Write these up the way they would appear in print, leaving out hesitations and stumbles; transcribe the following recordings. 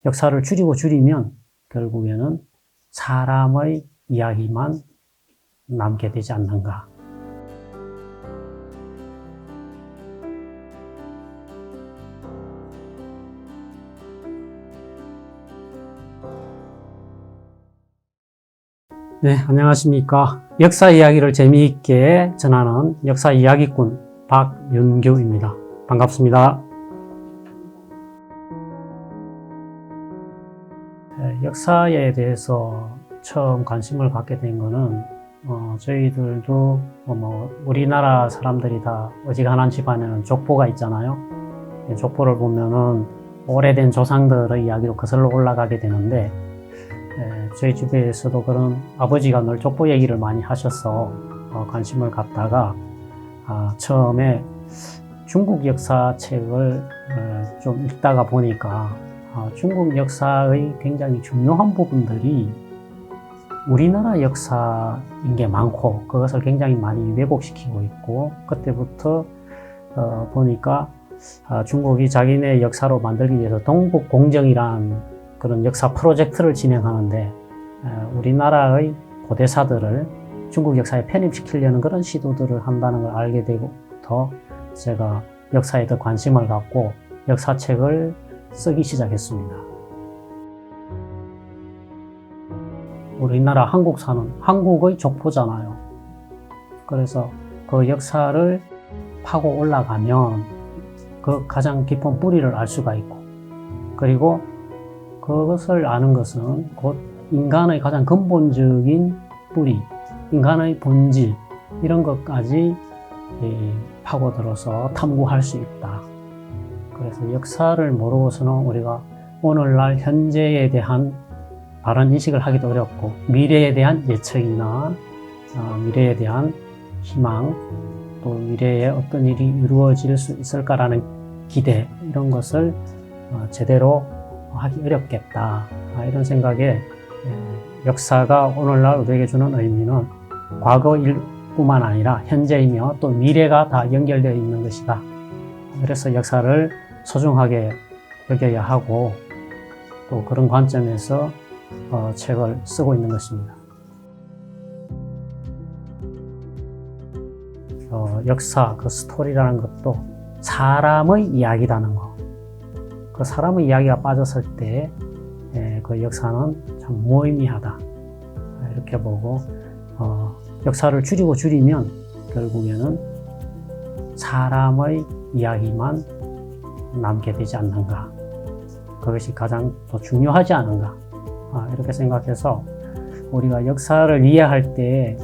역사를 줄이면 결국에는 사람의 이야기만 남게 되지 않는가. 네, 안녕하십니까. 역사 이야기를 재미있게 전하는 역사 이야기꾼 박윤규입니다. 반갑습니다. 역사에 대해서 처음 관심을 갖게 된 거는 저희들도 우리나라 사람들이 다 어지간한 집안에는 족보가 있잖아요. 족보를 보면은 오래된 조상들의 이야기로 거슬러 올라가게 되는데 저희 집에서도 그런 아버지가 늘 족보 얘기를 많이 하셔서 관심을 갖다가 처음에 중국 역사책을 좀 읽다가 보니까 중국 역사의 굉장히 중요한 부분들이 우리나라 역사인 게 많고 그것을 굉장히 많이 왜곡시키고 있고, 그때부터 보니까 중국이 자기네 역사로 만들기 위해서 동북공정이란 그런 역사 프로젝트를 진행하는데 우리나라의 고대사들을 중국 역사에 편입시키려는 그런 시도들을 한다는 걸 알게 되고부터 제가 역사에 더 관심을 갖고 역사책을 쓰기 시작했습니다. 우리나라 한국사는 한국의 족보잖아요. 그래서 그 역사를 파고 올라가면 그 가장 깊은 뿌리를 알 수가 있고, 그리고 그것을 아는 것은 곧 인간의 가장 근본적인 뿌리, 인간의 본질, 이런 것까지 파고들어서 탐구할 수 있다. 그래서 역사를 모르고서는 우리가 오늘날 현재에 대한 바른 인식을 하기도 어렵고, 미래에 대한 예측이나 미래에 대한 희망, 또 미래에 어떤 일이 이루어질 수 있을까라는 기대, 이런 것을 제대로 하기 어렵겠다. 이런 생각에 역사가 오늘날 우리에게 주는 의미는 과거일뿐만 아니라 현재이며 또 미래가 다 연결되어 있는 것이다. 그래서 역사를 소중하게 여겨야 하고 또 그런 관점에서 책을 쓰고 있는 것입니다. 역사, 그 스토리라는 것도 사람의 이야기라는 거. 그 사람의 이야기가 빠졌을 때 그 역사는 참 무의미하다. 이렇게 보고 역사를 줄이면 결국에는 사람의 이야기만 남게 되지 않는가. 그것이 가장 더 중요하지 않은가. 이렇게 생각해서 우리가 역사를 이해할 때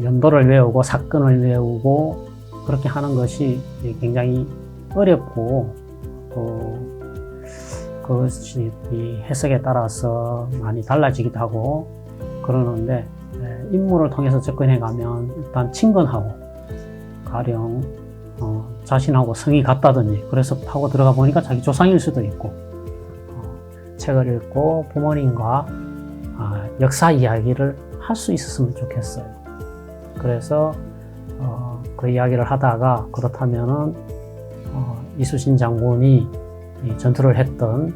연도를 외우고 사건을 외우고 그렇게 하는 것이 굉장히 어렵고 또 그것이 해석에 따라서 많이 달라지기도 하고 그러는데, 인물을 통해서 접근해 가면 일단 친근하고, 가령 자신하고 성이 같다든지 그래서 파고 들어가 보니까 자기 조상일 수도 있고, 책을 읽고 부모님과 역사 이야기를 할 수 있었으면 좋겠어요. 그래서 그 이야기를 하다가 그렇다면은 이순신 장군이 전투를 했던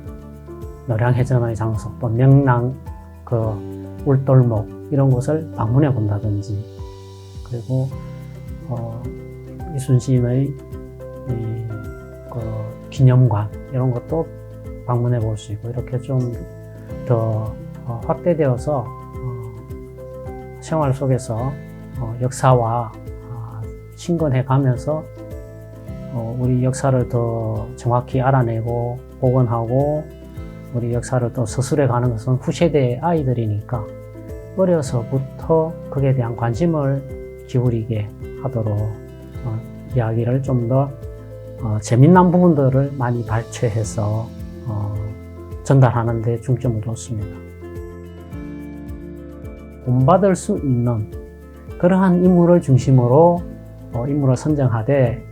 노량해전의 장소, 또 명랑 그 울돌목 이런 곳을 방문해 본다든지, 그리고 이순신의 그 기념관 이런 것도 방문해 볼 수 있고, 이렇게 좀 더 확대되어서 생활 속에서 역사와 친근해 가면서 우리 역사를 더 정확히 알아내고 복원하고 우리 역사를 또 서술해 가는 것은 후세대의 아이들이니까 어려서부터 거기에 대한 관심을 기울이게 하도록 이야기를 좀 더 재미난 부분들을 많이 발췌해서 전달하는 데 중점을 뒀습니다. 본받을 수 있는 그러한 인물을 중심으로 인물을 선정하되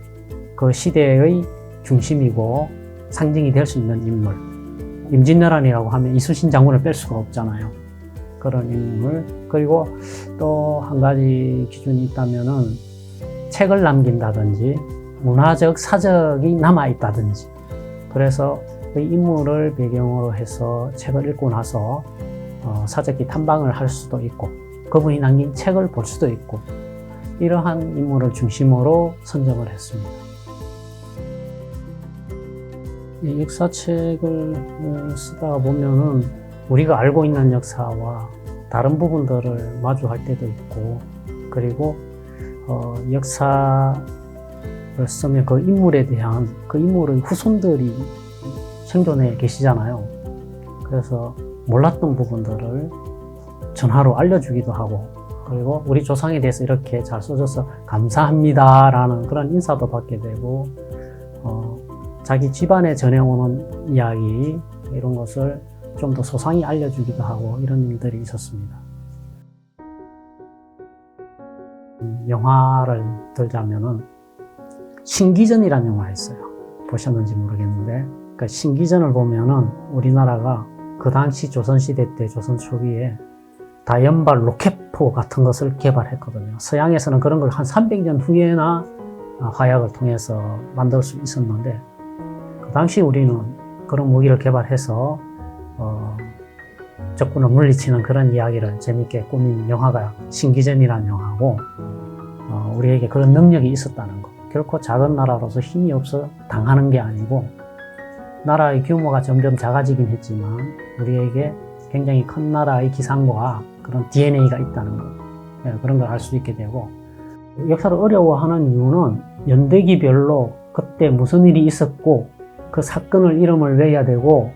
그 시대의 중심이고 상징이 될 수 있는 인물, 임진왜란이라고 하면 이순신 장군을 뺄 수가 없잖아요. 그런 인물, 그리고 또 한 가지 기준이 있다면은 책을 남긴다든지 문화적 사적이 남아있다든지, 그래서 그 인물을 배경으로 해서 책을 읽고 나서 사적인 탐방을 할 수도 있고 그분이 남긴 책을 볼 수도 있고 이러한 인물을 중심으로 선정을 했습니다. 이 역사책을 쓰다가 보면은 우리가 알고 있는 역사와 다른 부분들을 마주할 때도 있고 그리고 역사를 쓰면 그 인물에 대한 그 인물의 후손들이 생존해 계시잖아요. 그래서 몰랐던 부분들을 전화로 알려주기도 하고 그리고 우리 조상에 대해서 이렇게 잘 써줘서 감사합니다라는 그런 인사도 받게 되고 자기 집안에 전해오는 이야기 이런 것을 좀 더 소상히 알려주기도 하고 이런 일들이 있었습니다. 영화를 들자면은 신기전이라는 영화가 있어요. 보셨는지 모르겠는데 그 신기전을 보면은 우리나라가 그 당시 조선시대 때 조선 초기에 다연발 로켓포 같은 것을 개발했거든요. 서양에서는 그런 걸 한 300년 후에나 화약을 통해서 만들 수 있었는데 그 당시 우리는 그런 무기를 개발해서 적군을 물리치는 그런 이야기를 재밌게 꾸민 영화가 신기전이라는 영화고 우리에게 그런 능력이 있었다는 것. 결코 작은 나라로서 힘이 없어 당하는 게 아니고 나라의 규모가 점점 작아지긴 했지만 우리에게 굉장히 큰 나라의 기상과 그런 DNA가 있다는 것. 그런 걸 알 수 있게 되고 역사를 어려워하는 이유는 연대기별로 그때 무슨 일이 있었고 그 사건을 이름을 외워야 되고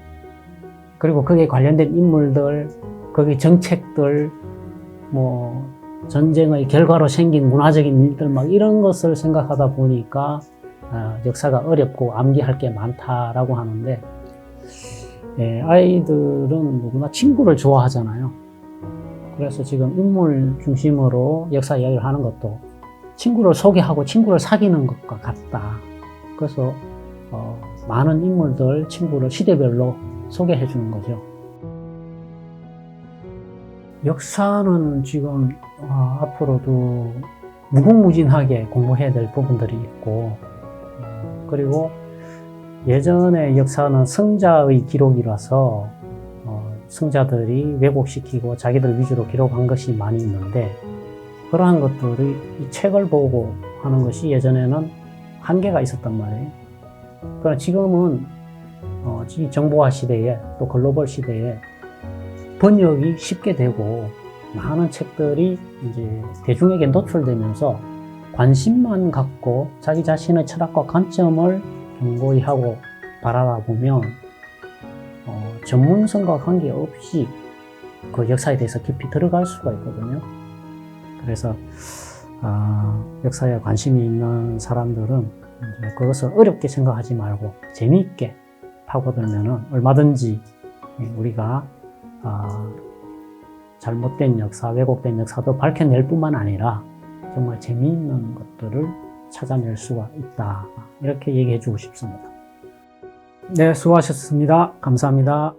그리고 거기에 관련된 인물들, 거기 정책들, 뭐 전쟁의 결과로 생긴 문화적인 일들 막 이런 것을 생각하다 보니까 역사가 어렵고 암기할 게 많다라고 하는데 아이들은 누구나 친구를 좋아하잖아요. 그래서 지금 인물 중심으로 역사 이야기를 하는 것도 친구를 소개하고 친구를 사귀는 것과 같다. 그래서 많은 인물들, 친구를 시대별로 소개해 주는 거죠. 역사는 지금 앞으로도 무궁무진하게 공부해야 될 부분들이 있고 그리고 예전의 역사는 성자의 기록이라서 성자들이 왜곡시키고 자기들 위주로 기록한 것이 많이 있는데 그러한 것들이 이 책을 보고 하는 것이 예전에는 한계가 있었단 말이에요. 그러나 지금은 이 정보화 시대에 또 글로벌 시대에 번역이 쉽게 되고 많은 책들이 이제 대중에게 노출되면서 관심만 갖고 자기 자신의 철학과 관점을 견고히 하고 바라다 보면 전문성과 관계없이 그 역사에 대해서 깊이 들어갈 수가 있거든요. 그래서 역사에 관심이 있는 사람들은 이제 그것을 어렵게 생각하지 말고 재미있게 파고들면은 얼마든지 우리가 잘못된 역사, 왜곡된 역사도 밝혀낼 뿐만 아니라 정말 재미있는 것들을 찾아낼 수가 있다. 이렇게 얘기해 주고 싶습니다. 네, 수고하셨습니다. 감사합니다.